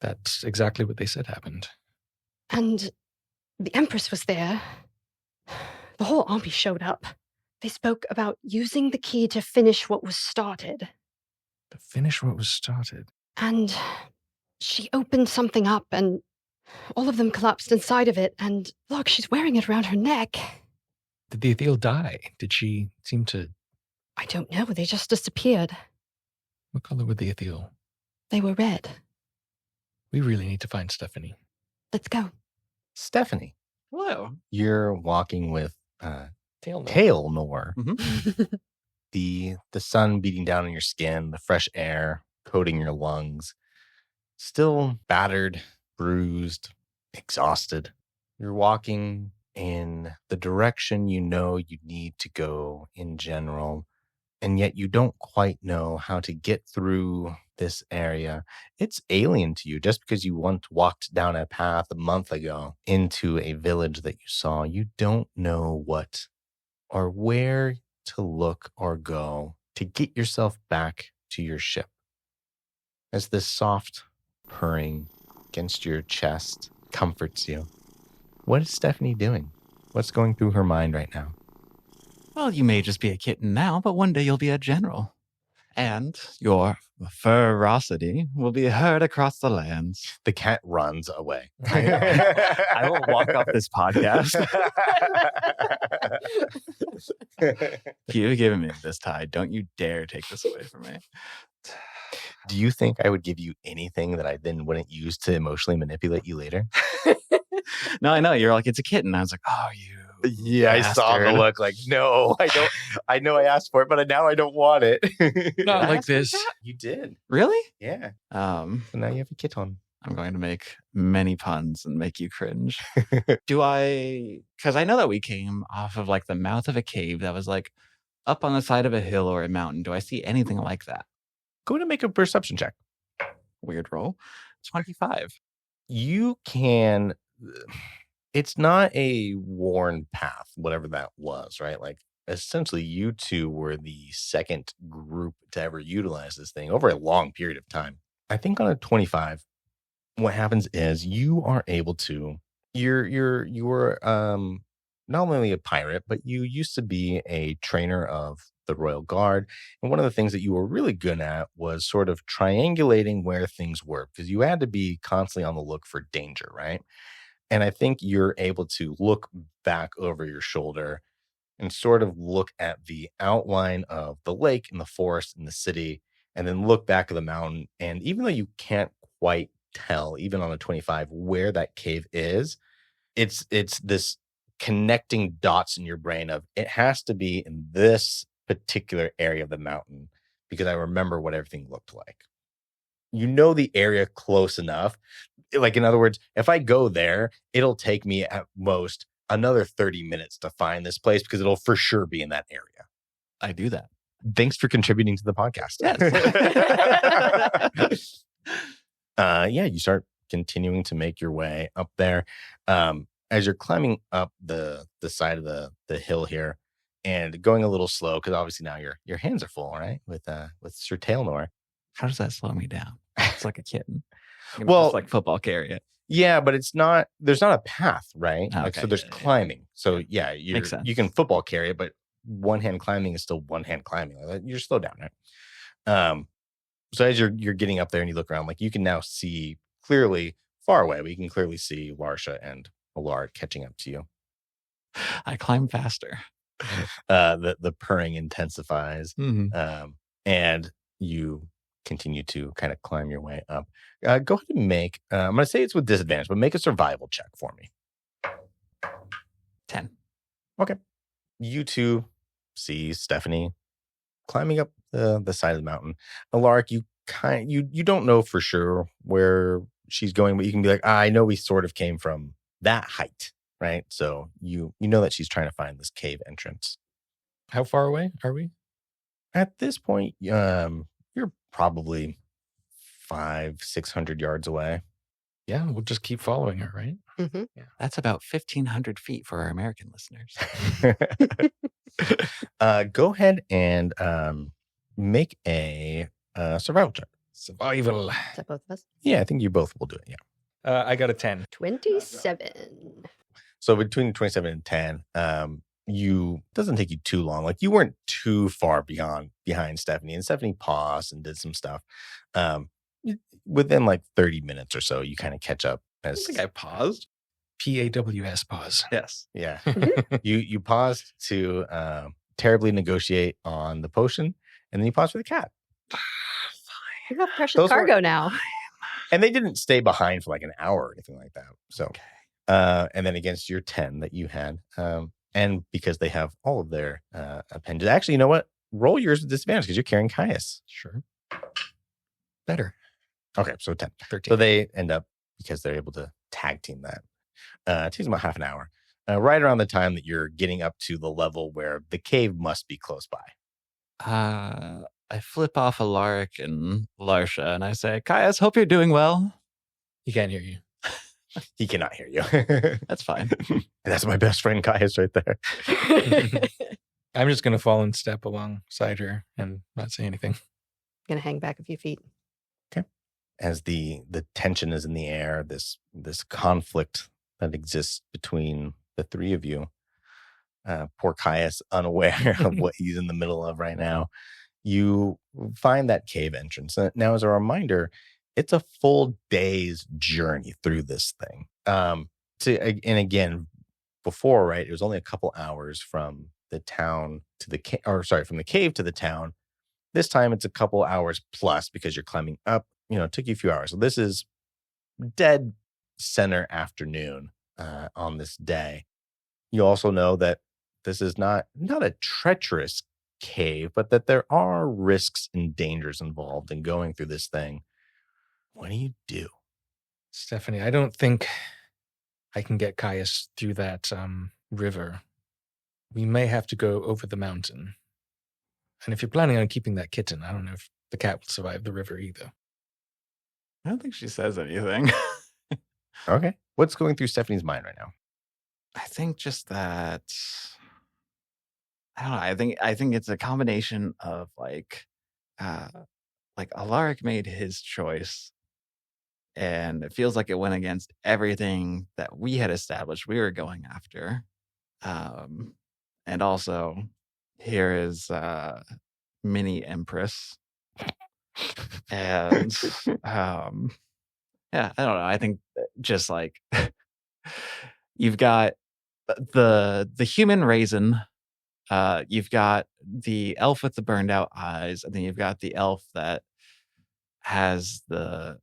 That's exactly what they said happened. And the Empress was there. The whole army showed up. They spoke about using the key to finish what was started. To finish what was started? And she opened something up, and all of them collapsed inside of it. And look, she's wearing it around her neck. Did the Athel die? Did she seem to... I don't know. They just disappeared. What color were the Athel? They were red. We really need to find Stephanie. Let's go. Stephanie. Hello. You're walking with Tailnor. Mm-hmm. The sun beating down on your skin, the fresh air coating your lungs. Still battered, bruised, exhausted. You're walking in the direction you know you need to go in general, and yet you don't quite know how to get through this area. It's alien to you just because you once walked down a path a month ago into a village that you saw. You don't know what or where to look or go to get yourself back to your ship. As this soft purring against your chest comforts you, what is Stephanie doing? What's going through her mind right now? Well, you may just be a kitten now, but one day you'll be a general. And your ferocity will be heard across the lands. The cat runs away. I will walk off this podcast. You've given me this tie. Don't you dare take this away from me. Do you think I would give you anything that I then wouldn't use to emotionally manipulate you later? No, I know. You're like, it's a kitten. I was like, oh, you. Yeah, I saw the bastard. look like, no, I don't. I know I asked for it, but now I don't want it. Not like this. You did. Really? Yeah. So now you have a kitten. I'm going to make many puns and make you cringe. Because I know that we came off of like the mouth of a cave that was like up on the side of a hill or a mountain. Do I see anything like that? Go ahead and make a perception check. Weird roll. 25. You can. It's not a worn path, whatever that was, right? Like, essentially, you two were the second group to ever utilize this thing over a long period of time. I think on a 25, what happens is you are able to. You're not only a pirate, but you used to be a trainer of the Royal Guard. And one of the things that you were really good at was sort of triangulating where things were, because you had to be constantly on the look for danger, right? And I think you're able to look back over your shoulder and sort of look at the outline of the lake and the forest and the city, and then look back at the mountain. And even though you can't quite tell, even on a 25, where that cave is, it's this connecting dots in your brain of it has to be in this particular area of the mountain because I remember what everything looked like. You know the area close enough. Like, in other words, if I go there, it'll take me at most another 30 minutes to find this place because it'll for sure be in that area. I do that. Thanks for contributing to the podcast. Yes. Yeah, you start continuing to make your way up there. As you're climbing up the side of the hill here and going a little slow, because obviously now your hands are full, right? With Sir Tailnor. How does that slow me down? It's like a kitten. Well, just like football carry it. Yeah, but there's not a path, right? Okay, Like, so there's yeah. climbing. So yeah, Makes sense. you can football carry it, but one hand climbing is still one hand climbing. Like, you're slow down, right? So as you're getting up there and you look around, like, you can now see clearly far away, but you can clearly see Larcia and Alaric catching up to you. I climb faster. The purring intensifies, Mm-hmm. and you continue to kind of climb your way up. Go ahead and make, I'm going to say it's with disadvantage, but make a survival check for me. 10. Okay. You two see Stephanie climbing up the side of the mountain. Alaric, you don't know for sure where she's going, but you can be like, I know we sort of came from that height, right? So you know that she's trying to find this cave entrance. How far away are we? At this point, you're probably 500-600 yards away. Yeah, we'll just keep following her, right? Mm-hmm. That's about 1,500 feet for our American listeners. Go ahead and make a survival check. Survival. Is that both of us? Yeah, I think you both will do it. Yeah. I got a 10. 27. So between 27 and 10, doesn't take you too long. Like, you weren't too far behind Stephanie, and Stephanie paused and did some stuff. Within like 30 minutes or so, you kind of catch up. I think I paused. PAWS pause. Yes. Yeah. You paused to terribly negotiate on the potion, and then you paused for the cat. You have precious Those cargo now. And they didn't stay behind for like an hour or anything like that. So, Okay. And then against your 10 that you had, and because they have all of their appendages. Actually, you know what? Roll yours with disadvantage because you're carrying Caius. Sure. Better. Okay, so 10. 13. So they end up, because they're able to tag team that. It takes about half an hour. Right around the time that you're getting up to the level where the cave must be close by. I flip off Alaric and Larcia and I say, Caius, hope you're doing well. He can't hear you. He cannot hear you. That's fine. And that's my best friend Caius right there. I'm just going to fall in step alongside her and not say anything. Gonna hang back a few feet. As the tension is in the air, this conflict that exists between the three of you, poor Caius unaware of what he's in the middle of right now. You find that cave entrance. Now, as a reminder, it's a full day's journey through this thing. And again, before, right, it was only a couple hours from the town to the from the cave to the town. This time it's a couple hours plus because you're climbing up. It took you a few hours. So this is dead center afternoon on this day. You also know that this is not a treacherous cave, but that there are risks and dangers involved in going through this thing. What do? Stephanie, I don't think I can get Caius through that river. We may have to go over the mountain. And if you're planning on keeping that kitten, I don't know if the cat will survive the river either. I don't think she says anything. Okay. What's going through Stephanie's mind right now? I think just that. I don't know. I think it's a combination of like Alaric made his choice, and it feels like it went against everything that we had established we were going after. And also, here is mini Empress, and yeah, I don't know. I think just like you've got the human raisin. You've got the elf with the burned out eyes, and then you've got the elf that has the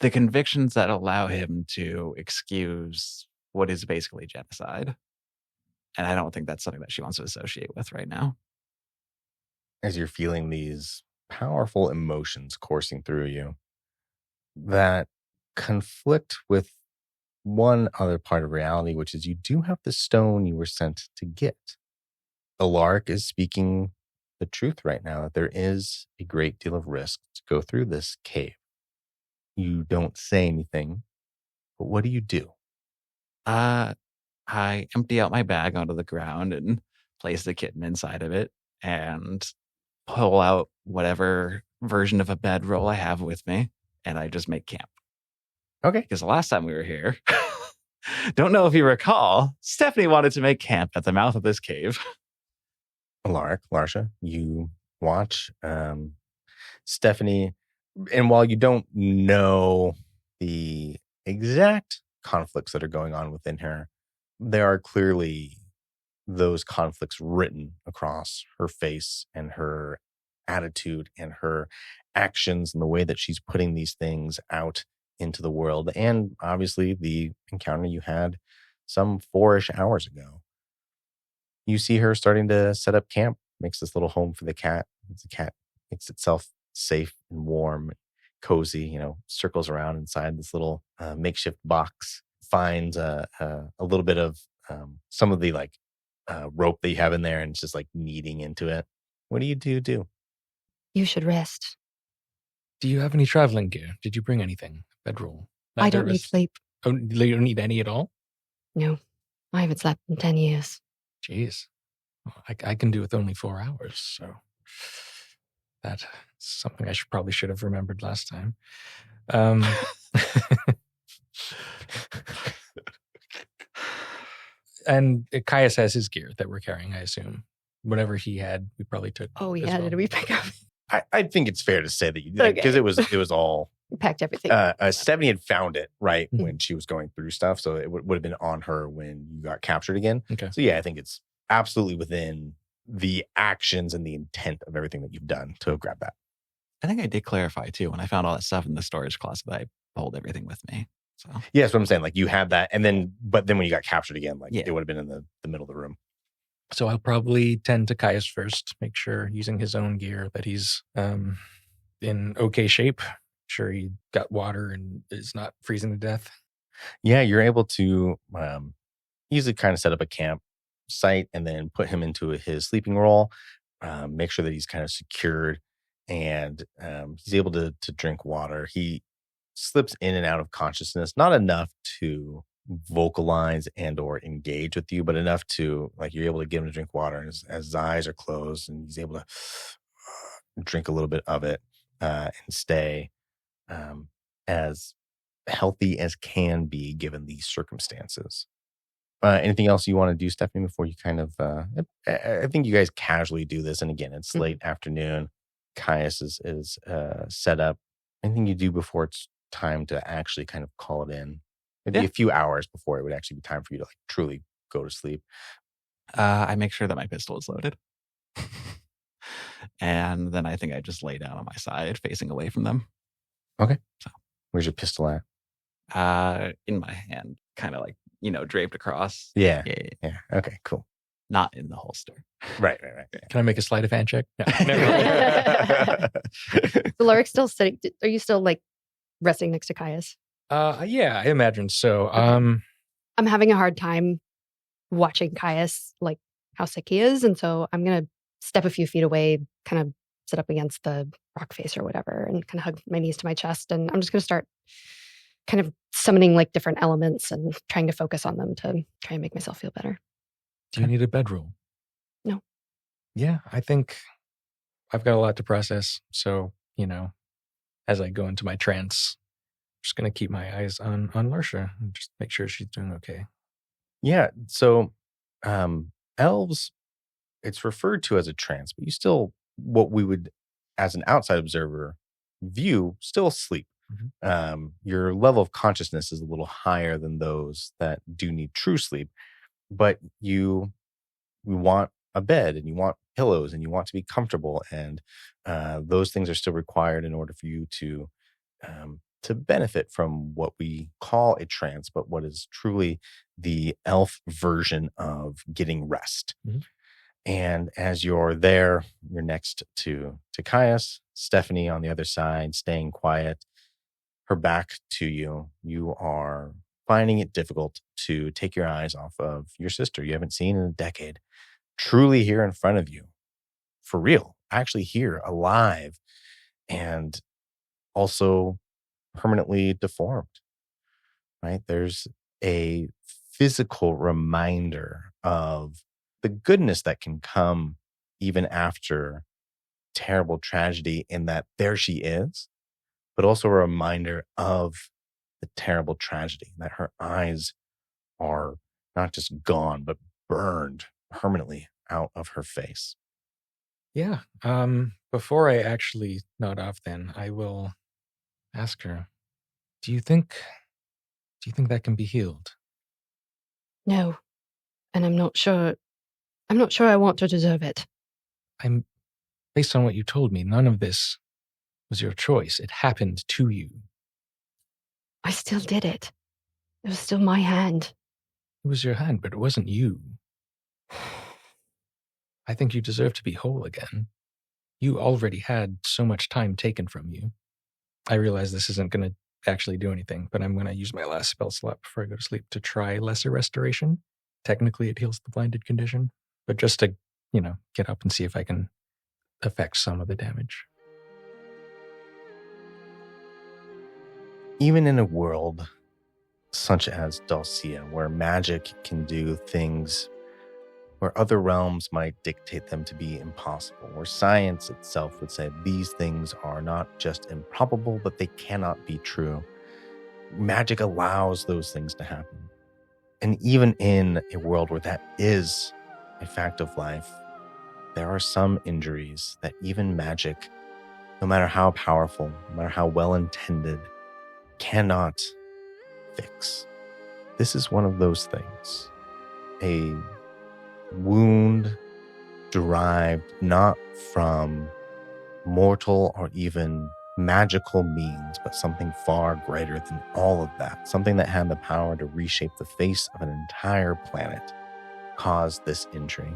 convictions that allow him to excuse what is basically genocide. And I don't think that's something that she wants to associate with right now. As you're feeling these powerful emotions coursing through you that conflict with one other part of reality, which is you do have the stone you were sent to get. Alaric is speaking the truth right now, that there is a great deal of risk to go through this cave. You don't say anything, but what do? I empty out my bag onto the ground and place the kitten inside of it and pull out whatever version of a bedroll I have with me, and I just make camp. Okay. Because the last time we were here, don't know if you recall, Stephanie wanted to make camp at the mouth of this cave. Alaric, Larcia, you watch Stephanie, and while you don't know the exact conflicts that are going on within her, there are clearly those conflicts written across her face and her attitude and her actions and the way that she's putting these things out into the world. And obviously the encounter you had some 4-ish hours ago. You see her starting to set up camp, makes this little home for the cat. The cat makes itself safe and warm, cozy, circles around inside this little makeshift box, finds a little bit of some of the rope that you have in there, and it's just kneading into it. What do? You should rest. Do you have any traveling gear? Did you bring anything? Bedroll? I don't need sleep. Oh, you don't need any at all? No, I haven't slept in 10 years. Jeez. I can do with only 4 hours, so that's something I probably should have remembered last time. And Caius has his gear that we're carrying, I assume. Whatever he had, we probably took. Oh, yeah. Did we pick up? I think it's fair to say that you did, because it was all. We packed everything. Stephanie had found it right when she was going through stuff, so it would have been on her when you got captured again. Okay. So yeah, I think it's absolutely within the actions and the intent of everything that you've done to grab that. I think I did clarify too when I found all that stuff in the storage closet that I pulled everything with me. So yeah, that's what I'm saying. You had that, but then when you got captured again, it would have been in the middle of the room. So I'll probably tend to Caius first, make sure using his own gear that he's in okay shape. Sure he got water and is not freezing to death. Yeah, you're able to easily kind of set up a camp site and then put him into his sleeping roll, make sure that he's kind of secured, and he's able to drink water. He slips in and out of consciousness, not enough to vocalize and or engage with you, but enough to you're able to get him to drink water, and as his eyes are closed and he's able to drink a little bit of it and stay as healthy as can be given these circumstances. Anything else you want to do, Stephanie, before you kind of... I think you guys casually do this. And again, it's late afternoon. Caius is set up. Anything you do before it's time to actually kind of call it in? Maybe a few hours before it would actually be time for you to like truly go to sleep. I make sure that my pistol is loaded. And then I think I just lay down on my side, facing away from them. Okay. So, where's your pistol at? In my hand, kind of like, draped across. Yeah. Okay, cool. Not in the holster. Right. Can I make a sleight of hand check? No. So Lorik's still sitting. Are you still like resting next to Caius? Yeah, I imagine so. I'm having a hard time watching Caius, like how sick he is. And so I'm going to step a few feet away, kind of sit up against the rock face or whatever, and kind of hug my knees to my chest. And I'm just going to start kind of summoning like different elements and trying to focus on them to try and make myself feel better. Do you need a bedroll? No. Yeah, I think I've got a lot to process. So, as I go into my trance, I'm just going to keep my eyes on Larcia and just make sure she's doing okay. Yeah. So, elves, it's referred to as a trance, but you still, what we would, as an outside observer, view, still sleep. Mm-hmm. Your level of consciousness is a little higher than those that do need true sleep, but you want a bed and you want pillows and you want to be comfortable, and those things are still required in order for you to benefit from what we call a trance, but what is truly the elf version of getting rest. Mm-hmm. And as you're there, you're next to Caius, Stephanie on the other side, staying quiet, her back to you. You are finding it difficult to take your eyes off of your sister you haven't seen in a decade, truly here in front of you, for real, actually here, alive, and also permanently deformed, right? There's a physical reminder of the goodness that can come even after terrible tragedy, in that there she is, but also a reminder of the terrible tragedy, that her eyes are not just gone, but burned permanently out of her face. Yeah. Before I actually nod off, then I will ask her, do you think that can be healed? No. And I'm not sure I want to deserve it. Based on what you told me, none of this was your choice. It happened to you. I still did it. It was still my hand. It was your hand, but it wasn't you. I think you deserve to be whole again. You already had so much time taken from you. I realize this isn't going to actually do anything, but I'm going to use my last spell slot before I go to sleep to try lesser restoration. Technically, it heals the blinded condition, but just to, get up and see if I can affect some of the damage. Even in a world such as Dalcia, where magic can do things where other realms might dictate them to be impossible, where science itself would say these things are not just improbable, but they cannot be true, magic allows those things to happen. And even in a world where that is a fact of life, there are some injuries that even magic, no matter how powerful, no matter how well-intended, cannot fix. This is one of those things. A wound derived not from mortal or even magical means, but something far greater than all of that. Something that had the power to reshape the face of an entire planet caused this injury.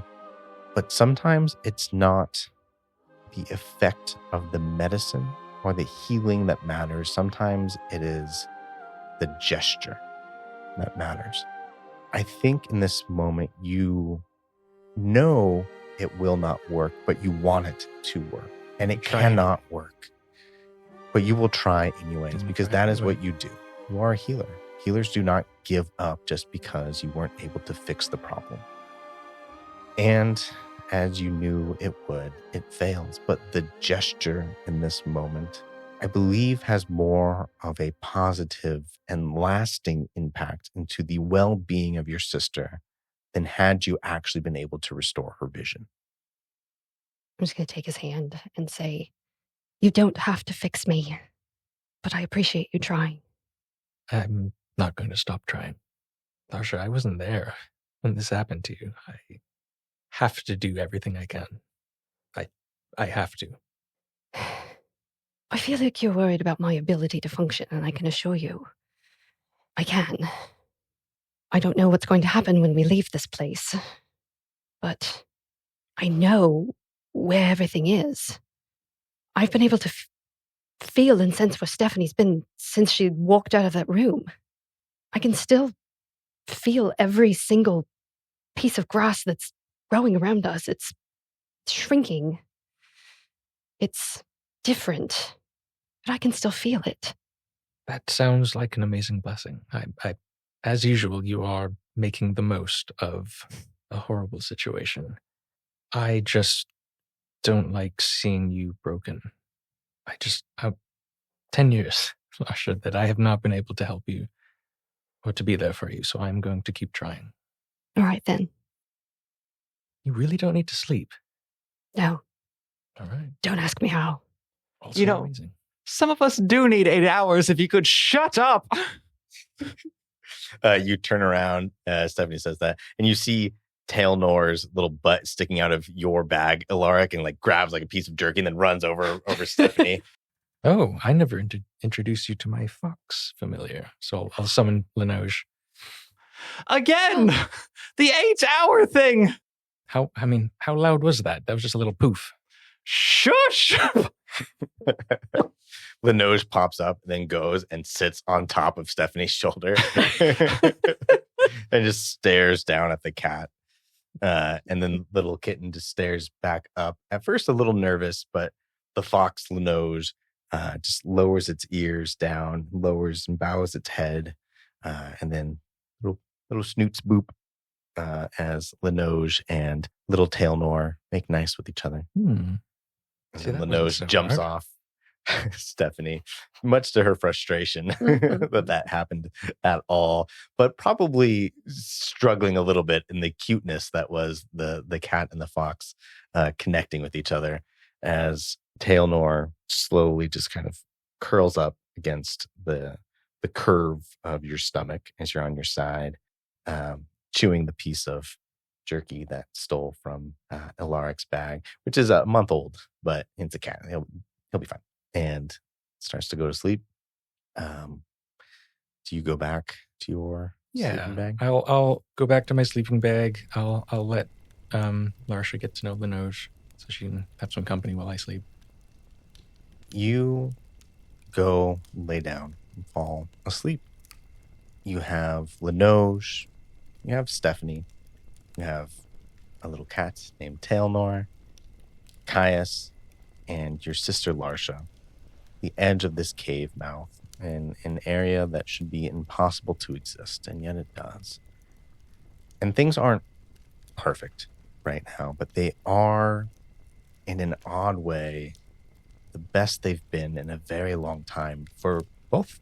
But sometimes it's not the effect of the medicine or the healing that matters. Sometimes it is the gesture that matters. I think in this moment, you know it will not work, but you want it to work. And it cannot work. But you will try anyways, because that is what you do. You are a healer. Healers do not give up just because you weren't able to fix the problem. And as you knew it would, it fails. But the gesture in this moment I believe has more of a positive and lasting impact into the well-being of your sister than had you actually been able to restore her vision. I'm just going to take his hand and say, "You don't have to fix me, but I appreciate you trying." I'm not going to stop trying. Dalcia, I wasn't there when this happened to you. I have to do everything I can. I have to. I feel like you're worried about my ability to function, and I can assure you, I can. I don't know what's going to happen when we leave this place, but I know where everything is. I've been able to feel and sense where Stephanie's been since she walked out of that room. I can still feel every single piece of grass that's growing around us. It's shrinking. It's different, but I can still feel it. That sounds like an amazing blessing. I as usual, you are making the most of a horrible situation. I just don't like seeing you broken. 10 years, Lasha, that I have not been able to help you or to be there for you, so I'm going to keep trying. All right, then. You really don't need to sleep. No. All right. Don't ask me how. Also You know- amazing. Some of us do need 8 hours if you could shut up. You turn around, Stephanie says that, and you see Tailnor's little butt sticking out of your bag, Alaric, and like grabs like a piece of jerky and then runs over Stephanie. Oh, I never introduced you to my fox familiar, so I'll summon Linoge. Again, the 8-hour thing. How loud was that? That was just a little poof. Shush. Linoge pops up, then goes and sits on top of Stephanie's shoulder and just stares down at the cat. And then little kitten just stares back up. At first, a little nervous, but the fox Linoge just lowers its ears down, lowers and bows its head, and then little snoots boop as Linoge and little Tailnor make nice with each other. And See, then that wasn't Linoge so jumps hard. off Stephanie, much to her frustration that happened at all, but probably struggling a little bit in the cuteness that was the cat and the fox connecting with each other as Tailnor slowly just kind of curls up against the curve of your stomach as you're on your side, chewing the piece of jerky that stole from Alaric's bag, which is a month old, but it's a cat. He'll be fine. And starts to go to sleep. Do you go back to your sleeping bag? I'll go back to my sleeping bag. I'll let Larsha get to know Linoge so she can have some company while I sleep. You go lay down and fall asleep. You have Linoge. You have Stephanie. You have a little cat named Tailnor, Caius, and your sister Larsha. The edge of this cave mouth in an area that should be impossible to exist, and yet it does. And things aren't perfect right now, but they are, in an odd way, the best they've been in a very long time for both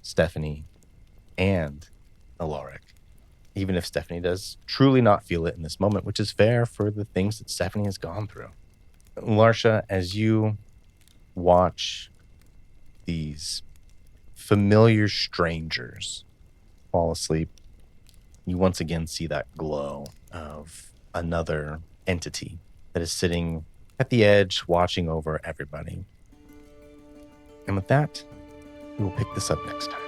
Stephanie and Alaric. Even if Stephanie does truly not feel it in this moment, which is fair for the things that Stephanie has gone through. Larsha, as you watch these familiar strangers fall asleep, you once again see that glow of another entity that is sitting at the edge, watching over everybody. And with that, we will pick this up next time.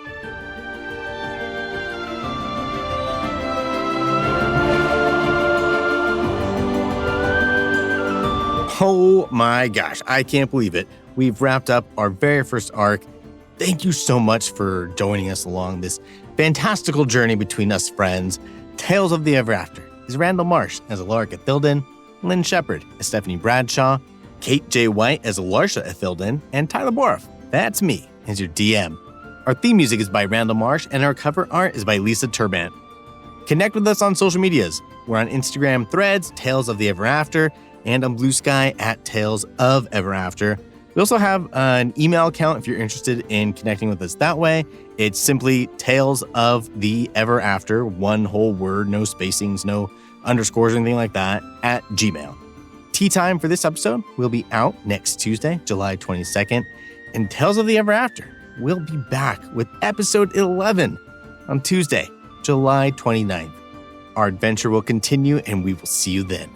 Oh my gosh, I can't believe it. We've wrapped up our very first arc. Thank you so much for joining us along this fantastical journey between us friends. Tales of the Ever After is Randall Marsh as Alaric Ithilden, Lynn Shephard as Stephanie Bradshaw, Kate J. White as Larsha Ithilden, and Tyler Boroff, that's me, as your DM. Our theme music is by Randall Marsh, and our cover art is by Lisa Turbant. Connect with us on social medias. We're on Instagram Threads, Tales of the Ever After, and on Blue Sky at Tales of Ever After. We also have an email account if you're interested in connecting with us that way. It's simply Tales of the Ever After, one whole word, no spacings, no underscores or anything like that, at Gmail. Tea time for this episode will be out next Tuesday, July 22nd. And Tales of the Ever After will be back with episode 11 on Tuesday, July 29th. Our adventure will continue, and we will see you then.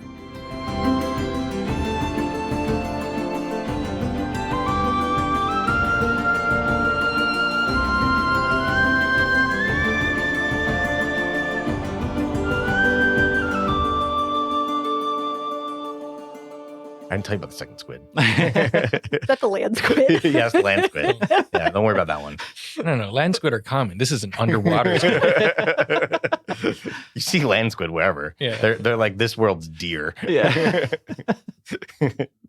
I didn't tell you about the second squid. Is that the land squid? Yes, land squid. Yeah, don't worry about that one. No. Land squid are common. This is an underwater squid. You see land squid wherever. Yeah. They're like this world's deer. Yeah.